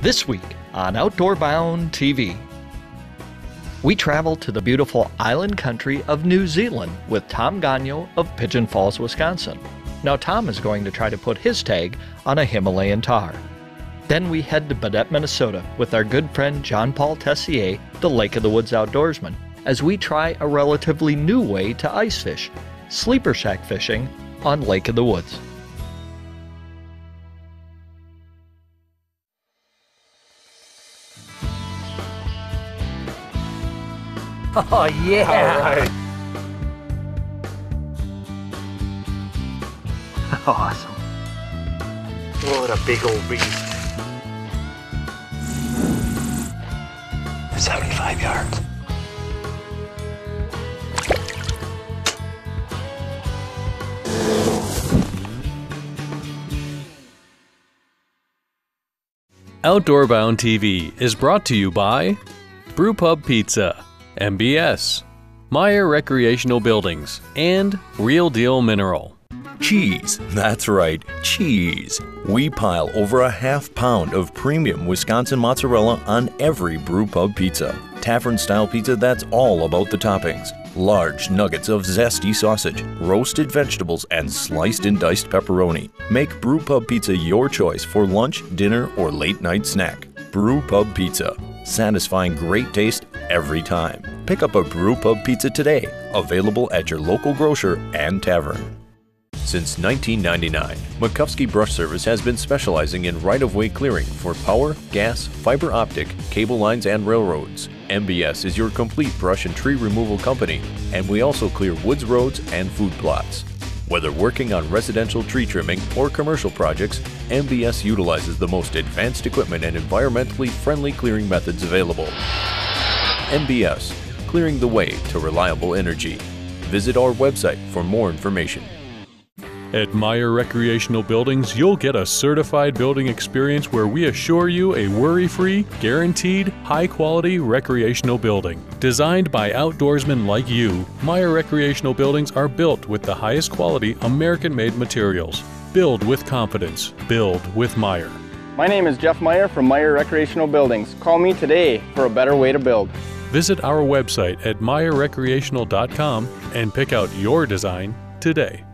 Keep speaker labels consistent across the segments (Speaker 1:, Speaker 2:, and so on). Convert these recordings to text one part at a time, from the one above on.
Speaker 1: This week on Outdoor Bound TV, we travel to the beautiful island country of New Zealand with Tom Gonyo of Pigeon Falls, Wisconsin. Now Tom is going to try to put his tag on a Himalayan Tahr. Then we head to Baudette, Minnesota with our good friend Jean-Paul Tessier, the Lake of the Woods Outdoorsman, as we try a relatively new way to ice fish, sleeper shack fishing on Lake of the Woods.
Speaker 2: Oh, yeah!
Speaker 1: All right.
Speaker 2: Awesome. What a big old beast. 75 yards.
Speaker 3: Outdoor Bound TV is brought to you by Brewpub Pizza, MBS, Meyer Recreational Buildings, and Real Deal Mineral.
Speaker 4: Cheese, that's right, cheese. We pile over a ½ pound of premium Wisconsin mozzarella on every Brewpub pizza. Tavern-style pizza that's all about the toppings. Large nuggets of zesty sausage, roasted vegetables, and sliced and diced pepperoni. Make Brewpub Pizza your choice for lunch, dinner, or late-night snack. Brewpub Pizza. Satisfying great taste every time. Pick up a Brewpub Pizza today. Available at your local grocer and tavern. Since 1999, McCuskey Brush Service has been specializing in right-of-way clearing for power, gas, fiber optic, cable lines, and railroads. MBS is your complete brush and tree removal company, and we also clear woods roads and food plots. Whether working on residential tree trimming or commercial projects, MBS utilizes the most advanced equipment and environmentally friendly clearing methods available. MBS, clearing the way to reliable energy. Visit our website for more information.
Speaker 3: At Meyer Recreational Buildings, you'll get a certified building experience where we assure you a worry-free, guaranteed, high-quality recreational building. Designed by outdoorsmen like you, Meyer Recreational Buildings are built with the highest quality American-made materials. Build with confidence. Build with Meyer.
Speaker 5: My name is Jeff Meyer from Meyer Recreational Buildings. Call me today for a better way to build.
Speaker 3: Visit our website at meyerrecreational.com and pick out your design today.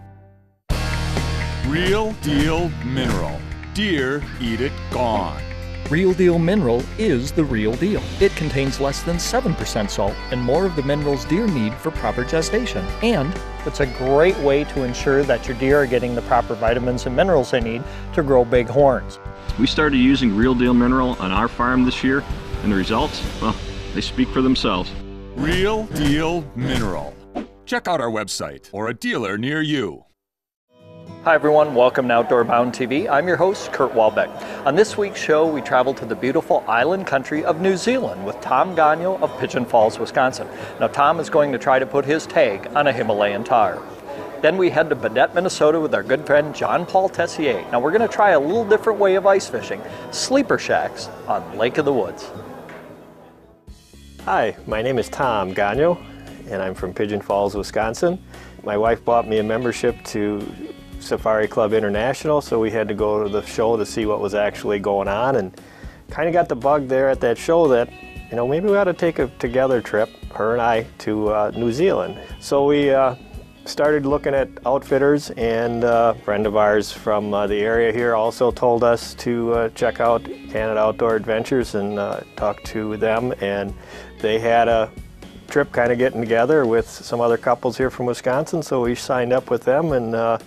Speaker 6: Real Deal Mineral. Deer eat it gone.
Speaker 1: Real Deal Mineral is the real deal. It contains less than 7% salt and more of the minerals deer need for proper gestation. And
Speaker 2: It's a great way to ensure that your deer are getting the proper vitamins and minerals they need to grow big horns.
Speaker 7: We started using Real Deal Mineral on our farm this year, and the results, well, they speak for themselves.
Speaker 6: Real Deal Mineral. Check out our website or a dealer near you.
Speaker 2: Hi everyone, welcome to Outdoor Bound TV. I'm your host, Kurt Walbeck. On this week's show, we travel to the beautiful island country of New Zealand with Tom Gonyo of Pigeon Falls, Wisconsin. Now Tom is going to try to put his tag on a Himalayan Tahr. Then we head to Baudette, Minnesota with our good friend Jean-Paul Tessier. Now we're going to try a little different way of ice fishing, sleeper shacks on Lake of the Woods.
Speaker 8: Hi, my name is Tom Gonyo and I'm from Pigeon Falls, Wisconsin. My wife bought me a membership to Safari Club International, so we had to go to the show to see what was actually going on, and kind of got the bug there at that show that, you know, maybe we ought to take a together trip, her and I, to New Zealand. So we started looking at outfitters, and a friend of ours from the area here also told us to check out Canada Outdoor Adventures and talk to them, and they had a trip kind of getting together with some other couples here from Wisconsin, so we signed up with them, and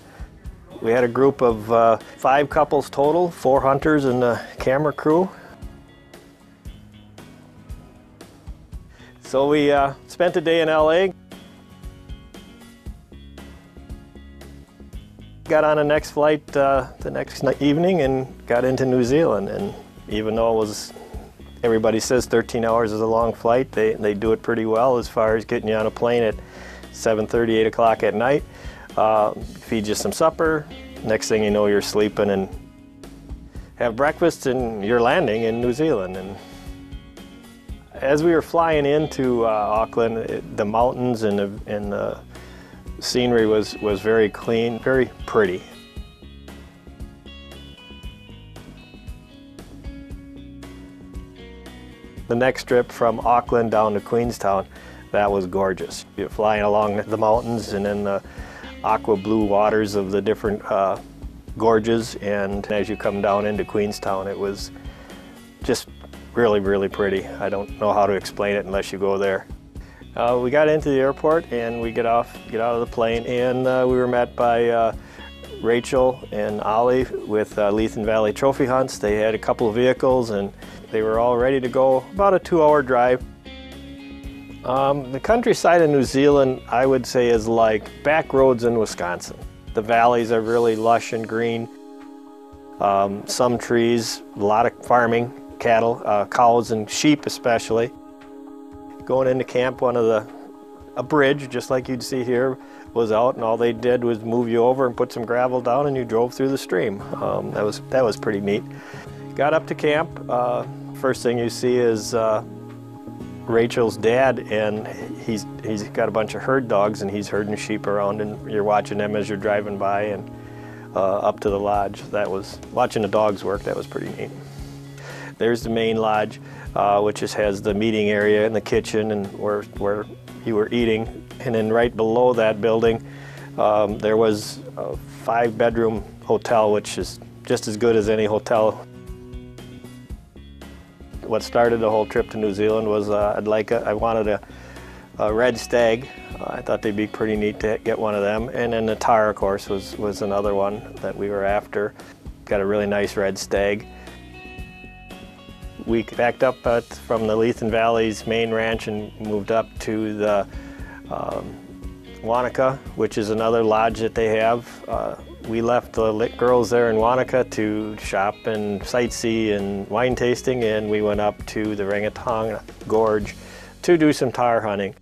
Speaker 8: we had a group of 5 couples total, 4 hunters and a camera crew. So we spent a day in LA, got on a next flight the next evening and got into New Zealand. And even though it was, everybody says 13 hours is a long flight, they do it pretty well as far as getting you on a plane at 7:30, 8 o'clock at night. Feed you some supper, next thing you know you're sleeping, and have breakfast and you're landing in New Zealand. And as we were flying into Auckland, the mountains and the scenery was very clean, very pretty. The next trip from Auckland down to Queenstown, that was gorgeous. You're flying along the mountains and in the aqua blue waters of the different gorges, and as you come down into Queenstown, it was just really, really pretty. I don't know how to explain it unless you go there. We got into the airport and we get out of the plane, and we were met by Rachel and Ollie with Lethen Valley Trophy Hunts. They had a couple of vehicles and they were all ready to go. About a 2-hour drive. The countryside of New Zealand, I would say, is like back roads in Wisconsin. The valleys are really lush and green. Some trees, a lot of farming, cattle, cows and sheep especially. Going into camp, a bridge, just like you'd see here, was out, and all they did was move you over and put some gravel down and you drove through the stream. That was pretty neat. Got up to camp, first thing you see is Rachel's dad, and he's got a bunch of herd dogs and he's herding sheep around, and you're watching them as you're driving by and up to the lodge. Watching the dogs work, that was pretty neat. There's the main lodge, which has the meeting area and the kitchen and where you were eating. And then right below that building, there was a 5-bedroom hotel, which is just as good as any hotel. What started the whole trip to New Zealand was I wanted a red stag. I thought they'd be pretty neat to get one of them. And then the Tahr, of course, was another one that we were after. Got a really nice red stag. We backed up from the Lethen Valley's main ranch and moved up to the Wanaka, which is another lodge that they have. We left the girls there in Wanaka to shop and sightsee and wine tasting, and we went up to the Rangatong Gorge to do some tahr hunting.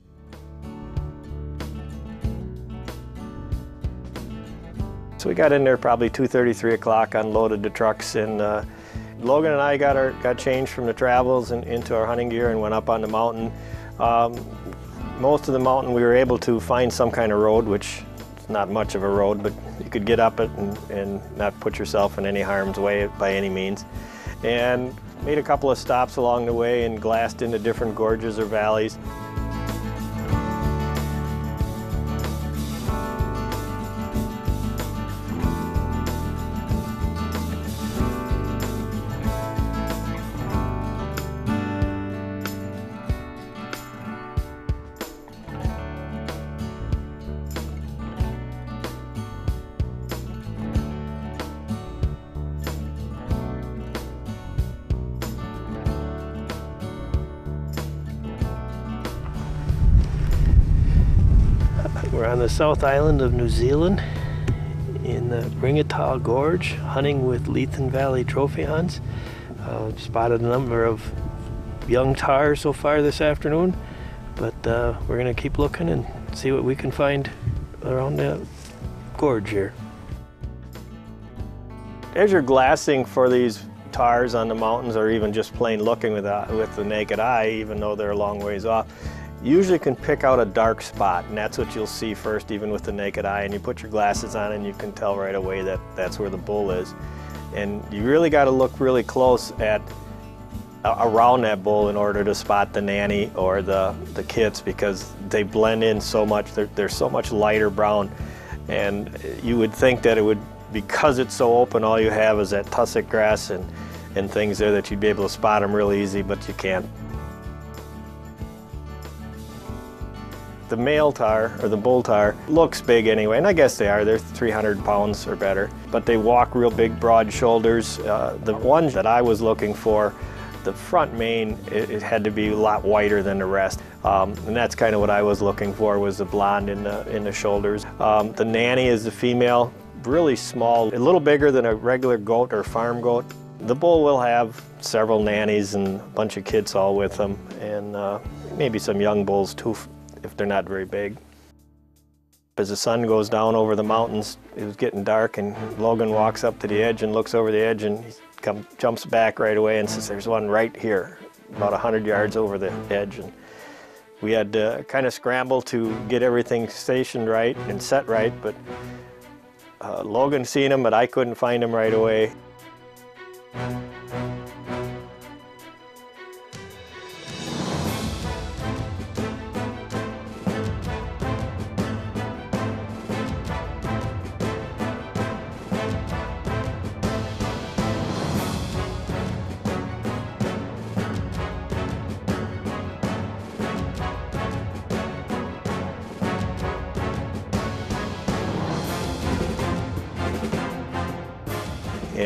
Speaker 8: So we got in there probably 2:30, 3 o'clock, unloaded the trucks, and Logan and I got changed from the travels and into our hunting gear and went up on the mountain. Most of the mountain we were able to find some kind of road, which is not much of a road, but you could get up it and not put yourself in any harm's way by any means. And made a couple of stops along the way and glassed into different gorges or valleys. We're on the South Island of New Zealand in the Rangatong Gorge, hunting with Lethen Valley Trophy Hunts. Spotted a number of young tahr so far this afternoon, but we're going to keep looking and see what we can find around the gorge here. As you're glassing for these tahrs on the mountains, or even just plain looking with the naked eye, even though they're a long ways off, you usually can pick out a dark spot, and that's what you'll see first, even with the naked eye. And you put your glasses on and you can tell right away that that's where the bull is. And you really got to look really close around that bull in order to spot the nanny or the kits, because they blend in so much. They're so much lighter brown, and you would think that it would, because it's so open, all you have is that tussock grass and things there, that you'd be able to spot them real easy, but you can't. The male tahr, or the bull tahr, looks big anyway, and I guess they are. They're 300 pounds or better, but they walk real big, broad shoulders. The ones that I was looking for, the front mane, it had to be a lot whiter than the rest, and that's kind of what I was looking for, was the blonde in the shoulders. The nanny is the female, really small, a little bigger than a regular goat or farm goat. The bull will have several nannies and a bunch of kits all with them, and maybe some young bulls too, if they're not very big. As the sun goes down over the mountains, it was getting dark, and Logan walks up to the edge and looks over the edge, and he jumps back right away and says, "There's one right here," about 100 yards over the edge. And we had to kind of scramble to get everything stationed right and set right, but Logan seen him, but I couldn't find him right away.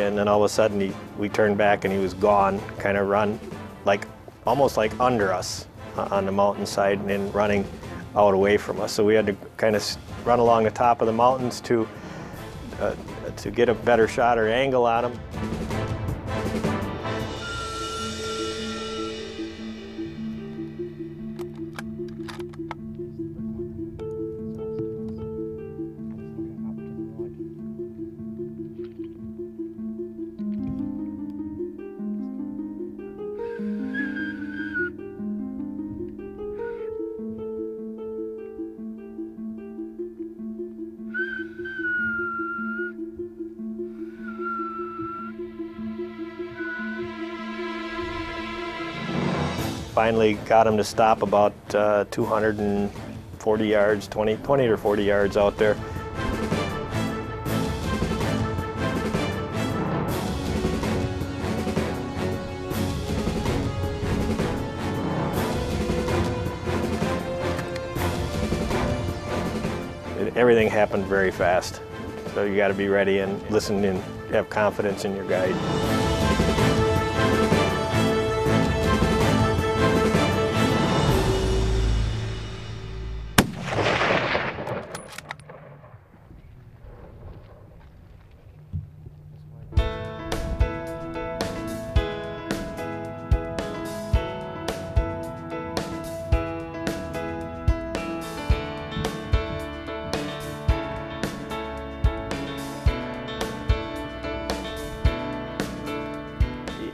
Speaker 8: and then all of a sudden we turned back and he was gone, kind of run like almost like under us on the mountainside and then running out away from us. So we had to kind of run along the top of the mountains to get a better shot or angle on him. Finally got him to stop about 240 yards, 20 or 40 yards out there. Everything happened very fast, so you got to be ready and listen and have confidence in your guide.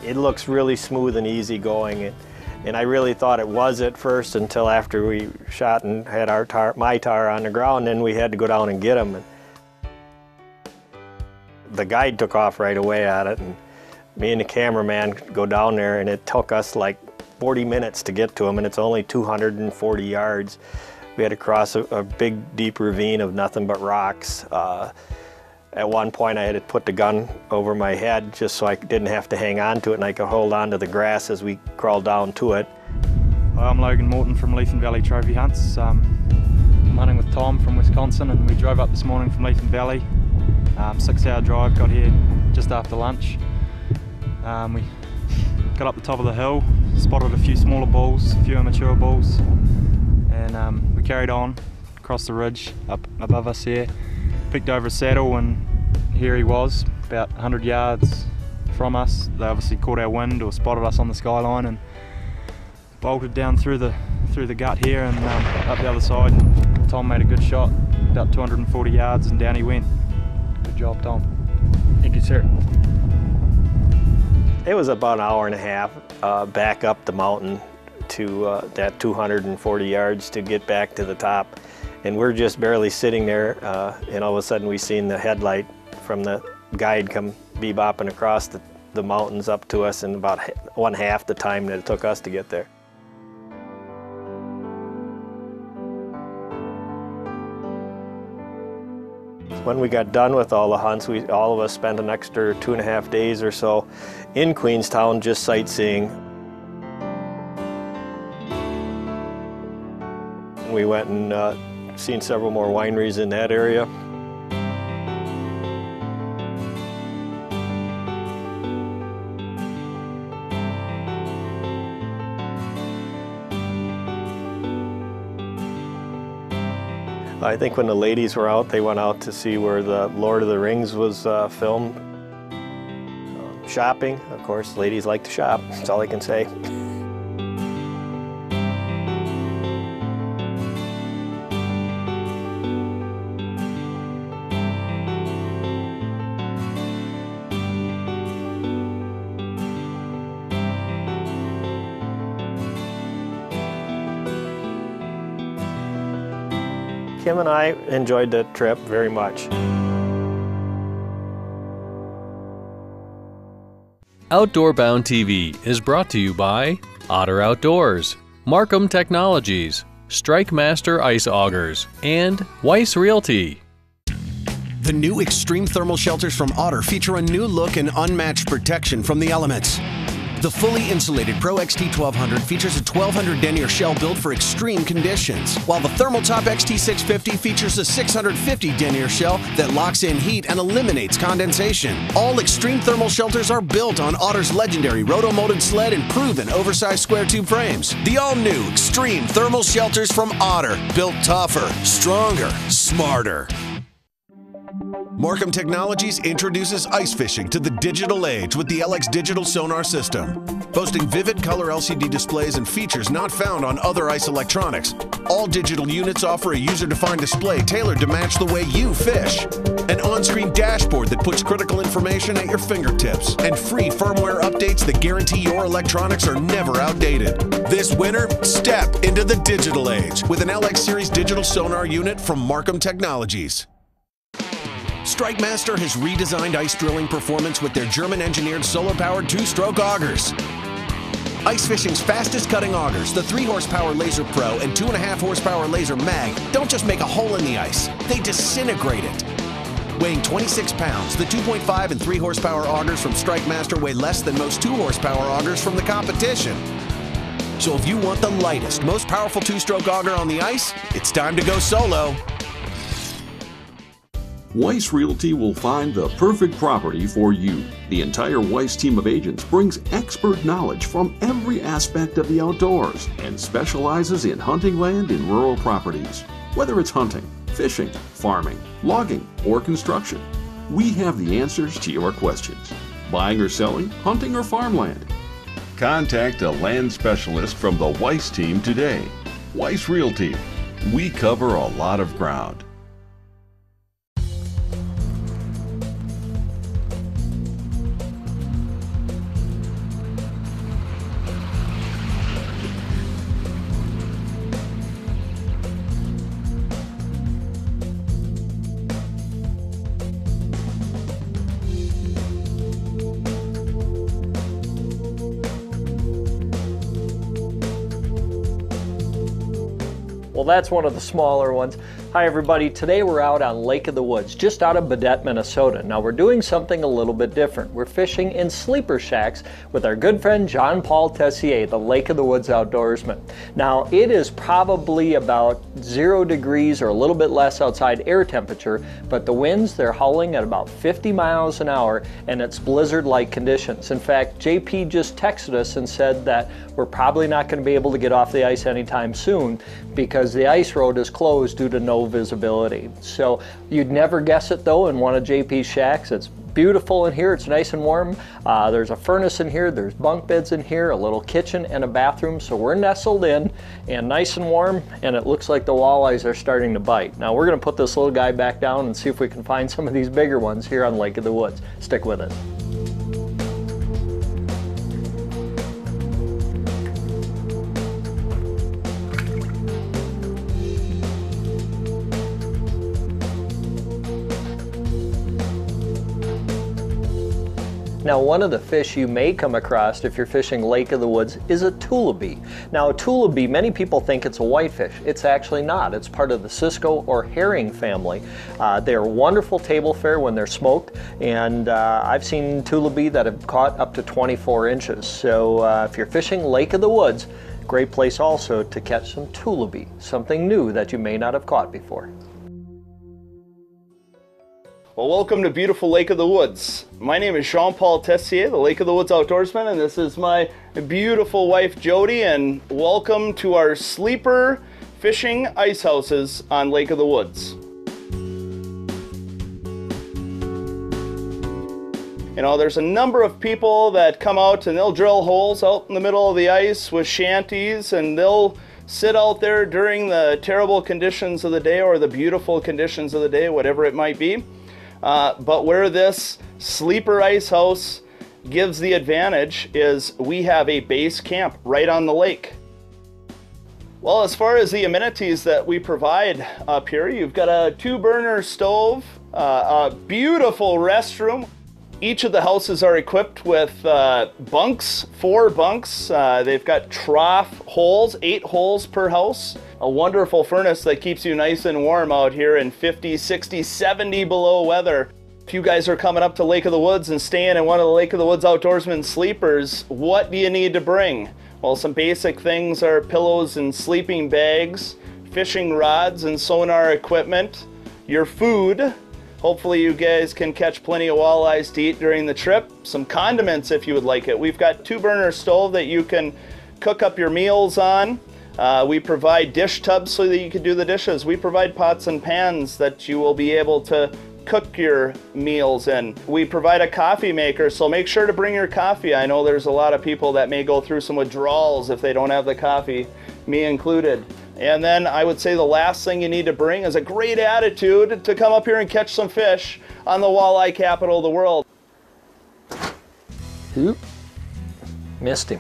Speaker 8: It looks really smooth and easy going, and I really thought it was at first until after we shot and had my tar on the ground, then we had to go down and get him. And the guide took off right away at it, and me and the cameraman go down there, and it took us like 40 minutes to get to him, and it's only 240 yards. We had to cross a big deep ravine of nothing but rocks. At one point I had to put the gun over my head just so I didn't have to hang on to it and I could hold on to the grass as we crawled down to it.
Speaker 9: I'm Logan Morton from Leafin Valley Trophy Hunts. I'm hunting with Tom from Wisconsin, and we drove up this morning from Leafin Valley. 6-hour drive, got here just after lunch. We got up the top of the hill, spotted a few smaller bulls, a few immature bulls, and we carried on across the ridge up above us here. Picked over a saddle, and here he was, about 100 yards from us. They obviously caught our wind or spotted us on the skyline and bolted down through the gut here and up the other side. And Tom made a good shot, about 240 yards, and down he went. Good job, Tom.
Speaker 2: Thank you, sir.
Speaker 8: It was about an hour and a half back up the mountain to that 240 yards to get back to the top. And we're just barely sitting there, and all of a sudden we seen the headlight from the guide come bebopping across the mountains up to us in about one half the time that it took us to get there. When we got done with all the hunts, all of us spent an extra 2.5 days or so in Queenstown just sightseeing. We went and seen several more wineries in that area. I think when the ladies were out, they went out to see where the Lord of the Rings was filmed. Shopping, of course, ladies like to shop, that's all I can say. Kim and I enjoyed the trip very much.
Speaker 3: Outdoor Bound TV is brought to you by Otter Outdoors, Markham Technologies, Strike Master Ice Augers, and Weiss Realty.
Speaker 10: The new extreme thermal shelters from Otter feature a new look and unmatched protection from the elements. The fully insulated Pro XT1200 features a 1200 denier shell built for extreme conditions, while the Thermaltop XT650 features a 650 denier shell that locks in heat and eliminates condensation. All extreme thermal shelters are built on Otter's legendary roto-molded sled and proven oversized square tube frames. The all-new extreme thermal shelters from Otter, built tougher, stronger, smarter. Markham Technologies introduces ice fishing to the digital age with the LX Digital Sonar System. Boasting vivid color LCD displays and features not found on other ice electronics, all digital units offer a user-defined display tailored to match the way you fish. An on-screen dashboard that puts critical information at your fingertips, and free firmware updates that guarantee your electronics are never outdated. This winter, step into the digital age with an LX Series digital sonar unit from Markham Technologies. StrikeMaster has redesigned ice drilling performance with their German-engineered solar-powered two-stroke augers. Ice fishing's fastest cutting augers, the 3-horsepower Laser Pro and 2.5-horsepower Laser Mag, don't just make a hole in the ice, they disintegrate it. Weighing 26 pounds, the 2.5 and 3-horsepower augers from StrikeMaster weigh less than most 2-horsepower augers from the competition. So if you want the lightest, most powerful two-stroke auger on the ice, it's time to go solo.
Speaker 11: Weiss Realty will find the perfect property for you. The entire Weiss team of agents brings expert knowledge from every aspect of the outdoors and specializes in hunting land in rural properties. Whether it's hunting, fishing, farming, logging, or construction, we have the answers to your questions. Buying or selling, hunting or farmland.
Speaker 6: Contact a land specialist from the Weiss team today. Weiss Realty. We cover a lot of ground.
Speaker 2: Well, that's one of the smaller ones. Hi everybody, today we're out on Lake of the Woods, just out of Baudette, Minnesota. Now we're doing something a little bit different. We're fishing in sleeper shacks with our good friend Jean-Paul Tessier, the Lake of the Woods Outdoorsman. Now it is probably about 0 degrees or a little bit less outside air temperature, but the winds, they're howling at about 50 miles an hour and it's blizzard-like conditions. In fact, JP just texted us and said that we're probably not going to be able to get off the ice anytime soon because the ice road is closed due to no visibility. So you'd never guess it though in one of JP's shacks. It's beautiful in here, it's nice and warm. There's a furnace in here, there's bunk beds in here, a little kitchen and a bathroom, so we're nestled in and nice and warm, and it looks like the walleyes are starting to bite. Now we're going to put this little guy back down and see if we can find some of these bigger ones here on Lake of the Woods. Stick with it. Now one of the fish you may come across if you're fishing Lake of the Woods is a tulipy. Now a tulipy, many people think it's a whitefish. It's actually not. It's part of the cisco or herring family. They're wonderful table fare when they're smoked, and I've seen tulipy that have caught up to 24 inches. So if you're fishing Lake of the Woods, great place also to catch some tulipy, something new that you may not have caught before.
Speaker 5: Well, welcome to beautiful Lake of the Woods. My name is Jean-Paul Tessier, the Lake of the Woods Outdoorsman, and this is my beautiful wife Jody, and welcome to our sleeper fishing ice houses on Lake of the Woods. You know, there's a number of people that come out and they'll drill holes out in the middle of the ice with shanties, and they'll sit out there during the terrible conditions of the day or the beautiful conditions of the day, whatever it might be. But where this sleeper ice house gives the advantage is we have a base camp right on the lake. Well, as far as the amenities that we provide up here, you've got a 2-burner stove, a beautiful restroom. Each of the houses are equipped with bunks, 4 bunks. They've got trough holes, 8 holes per house. A wonderful furnace that keeps you nice and warm out here in 50, 60, 70 below weather. If you guys are coming up to Lake of the Woods and staying in one of the Lake of the Woods Outdoorsman sleepers, what do you need to bring? Well, some basic things are pillows and sleeping bags, fishing rods and sonar equipment, your food. Hopefully you guys can catch plenty of walleyes to eat during the trip. Some condiments if you would like it. We've got 2-burner stove that you can cook up your meals on. We provide dish tubs so that you can do the dishes. We provide pots and pans that you will be able to cook your meals in. We provide a coffee maker, so make sure to bring your coffee. I know there's a lot of people that may go through some withdrawals if they don't have the coffee, me included. And then I would say the last thing you need to bring is a great attitude to come up here and catch some fish on the walleye capital of the world.
Speaker 2: Oop. Missed him.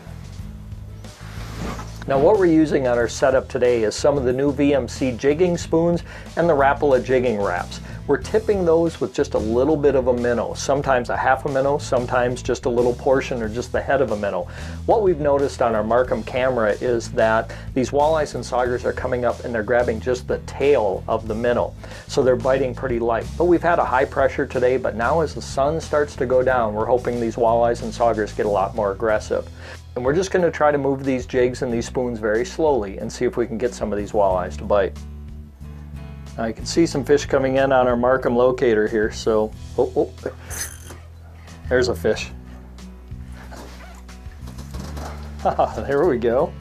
Speaker 2: Now what we're using on our setup today is some of the new VMC jigging spoons and the Rapala jigging wraps. We're tipping those with just a little bit of a minnow, sometimes a half a minnow, sometimes just a little portion or just the head of a minnow. What we've noticed on our Markham camera is that these walleyes and saugers are coming up and they're grabbing just the tail of the minnow. So they're biting pretty light. But we've had a high pressure today, but now as the sun starts to go down, we're hoping these walleyes and saugers get a lot more aggressive. And we're just going to try to move these jigs and these spoons very slowly and see if we can get some of these walleyes to bite. Now you can see some fish coming in on our Markham locator here, so, there's a fish. There we go.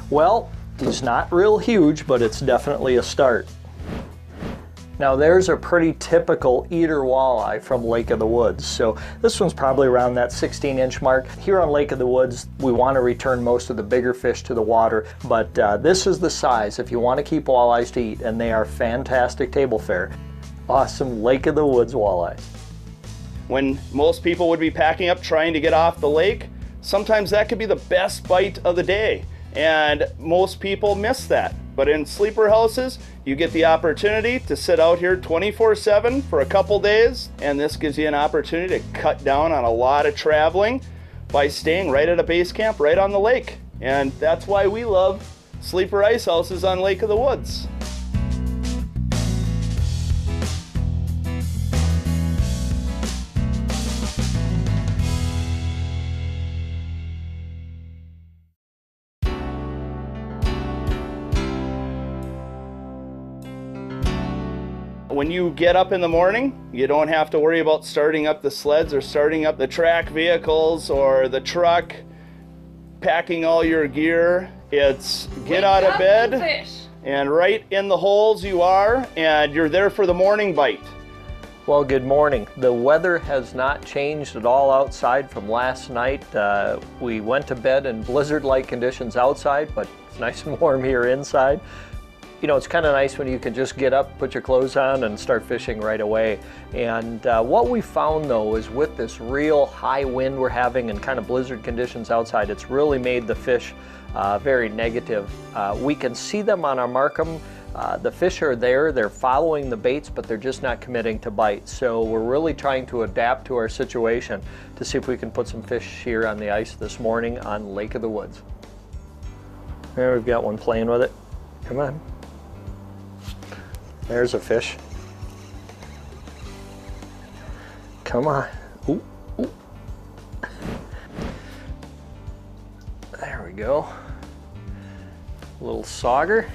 Speaker 2: Well, he's not real huge, but it's definitely a start. Now there's a pretty typical eater walleye from Lake of the Woods. So this one's probably around that 16-inch mark. Here on Lake of the Woods, we want to return most of the bigger fish to the water, but this is the size if you want to keep walleyes to eat, and they are fantastic table fare. Awesome Lake of the Woods walleyes.
Speaker 5: When most people would be packing up trying to get off the lake, sometimes that could be the best bite of the day, and most people miss that. But in sleeper houses, you get the opportunity to sit out here 24/7 for a couple days, and this gives you an opportunity to cut down on a lot of traveling by staying right at a base camp right on the lake. And that's why we love sleeper ice houses on Lake of the Woods. When you get up in the morning, you don't have to worry about starting up the sleds or starting up the track vehicles or the truck, packing all your gear. It's get out of bed and right in the holes you are, and you're there for the morning bite.
Speaker 2: Well, good morning. The weather has not changed at all outside from last night. We went to bed in blizzard-like conditions outside, but it's nice and warm here inside. You know, it's kind of nice when you can just get up, put your clothes on, and start fishing right away. And what we found, though, is with this real high wind we're having and kind of blizzard conditions outside, it's really made the fish very negative. We can see them on our Markham. The fish are there, they're following the baits, but they're just not committing to bite. So we're really trying to adapt to our situation to see if we can put some fish here on the ice this morning on Lake of the Woods. There, we've got one playing with it. Come on. There's a fish. Come on. Ooh, ooh. There we go. A little sauger.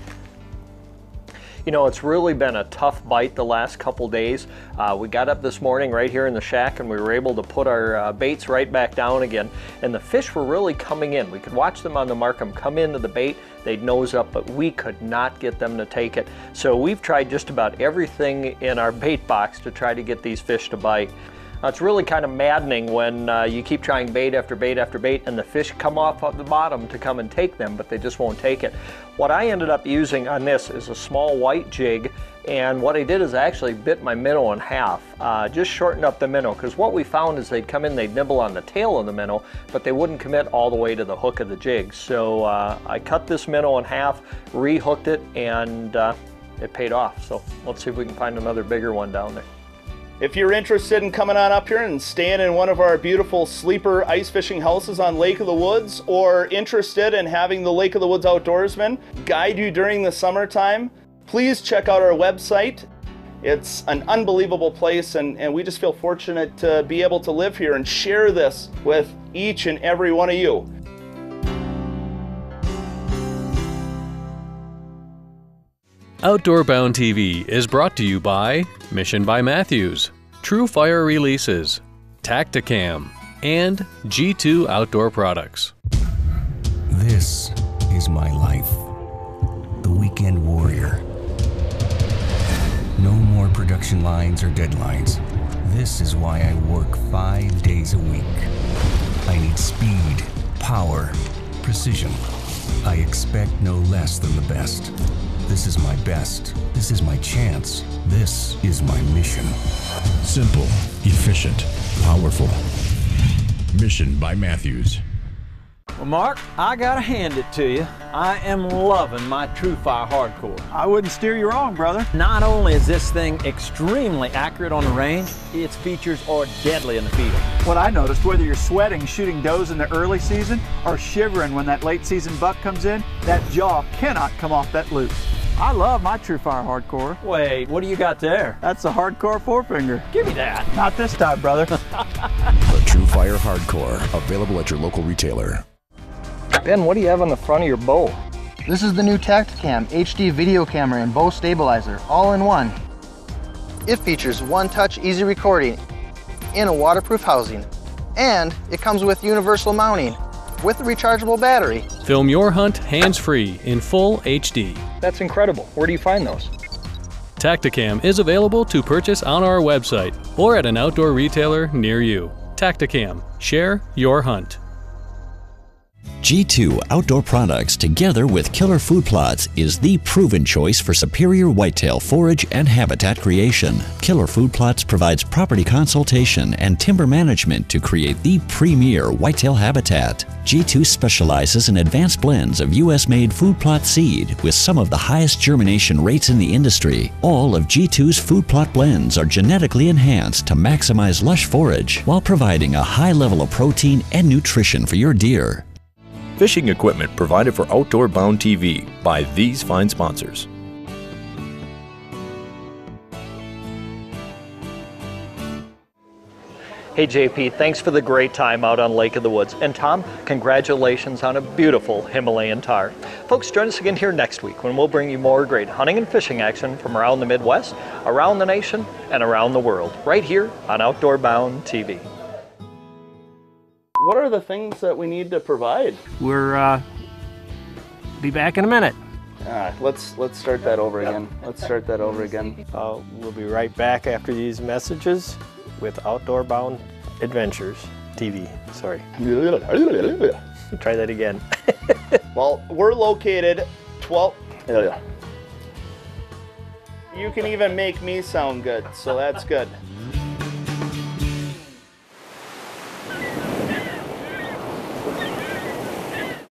Speaker 2: You know, it's really been a tough bite the last couple days. We got up this morning right here in the shack and we were able to put our baits right back down again. And the fish were really coming in. We could watch them on the Markham come into the bait. They'd nose up, but we could not get them to take it. So we've tried just about everything in our bait box to try to get these fish to bite. Now, it's really kind of maddening when you keep trying bait after bait after bait and the fish come off of the bottom to come and take them, but they just won't take it. What I ended up using on this is a small white jig, and what I did is I actually bit my minnow in half, just shortened up the minnow, because what we found is they'd come in, they'd nibble on the tail of the minnow, but they wouldn't commit all the way to the hook of the jig. So I cut this minnow in half, rehooked it, and it paid off. So let's see if we can find another bigger one down there.
Speaker 5: If you're interested in coming on up here and staying in one of our beautiful sleeper ice fishing houses on Lake of the Woods, or interested in having the Lake of the Woods Outdoorsman guide you during the summertime, please check out our website, It's an unbelievable place, and we just feel fortunate to be able to live here and share this with each and every one of you.
Speaker 3: Outdoor Bound TV is brought to you by Mission by Matthews, True Fire Releases, Tacticam, and G2 Outdoor Products.
Speaker 12: This is my life. The weekend warrior. No more production lines or deadlines. This is why I work 5 days a week. I need speed, power, precision. I expect no less than the best. This is my best. This is my chance. This is my mission.
Speaker 13: Simple, efficient, powerful. Mission by Matthews.
Speaker 14: Well, Mark, I gotta hand it to you. I am loving my TrueFire Hardcore.
Speaker 15: I wouldn't steer you wrong, brother.
Speaker 14: Not only is this thing extremely accurate on the range, its features are deadly in the field.
Speaker 15: What I noticed, whether you're sweating shooting does in the early season or shivering when that late season buck comes in, that jaw cannot come off that loop. I love my TrueFire Hardcore.
Speaker 14: Wait, what do you got there?
Speaker 15: That's a Hardcore forefinger.
Speaker 14: Give me that.
Speaker 15: Not this time, brother.
Speaker 13: The TrueFire Hardcore, available at your local retailer.
Speaker 2: Ben, what do you have on the front of your bow?
Speaker 16: This is the new Tacticam HD video camera and bow stabilizer, all in one. It features one-touch easy recording in a waterproof housing, and it comes with universal mounting with a rechargeable battery.
Speaker 3: Film your hunt hands-free in full HD.
Speaker 2: That's incredible. Where do you find those?
Speaker 3: Tacticam is available to purchase on our website or at an outdoor retailer near you. Tacticam. Share your hunt.
Speaker 17: G2 Outdoor Products, together with Killer Food Plots, is the proven choice for superior whitetail forage and habitat creation. Killer Food Plots provides property consultation and timber management to create the premier whitetail habitat. G2 specializes in advanced blends of U.S.-made food plot seed with some of the highest germination rates in the industry. All of G2's food plot blends are genetically enhanced to maximize lush forage while providing a high level of protein and nutrition for your deer.
Speaker 4: Fishing equipment provided for Outdoor Bound TV by these fine sponsors.
Speaker 2: Hey JP, thanks for the great time out on Lake of the Woods. And Tom, congratulations on a beautiful Himalayan Tahr. Folks, join us again here next week when we'll bring you more great hunting and fishing action from around the Midwest, around the nation, and around the world, right here on Outdoor Bound TV.
Speaker 5: What are the things that we need to provide?
Speaker 8: We're be back in a minute.
Speaker 5: Let's start that over again. Let's start that over again.
Speaker 8: We'll be right back after these messages with Outdoor Bound Adventures TV. Sorry. Try that again.
Speaker 5: Well, we're located 12. You can even make me sound good, so that's good.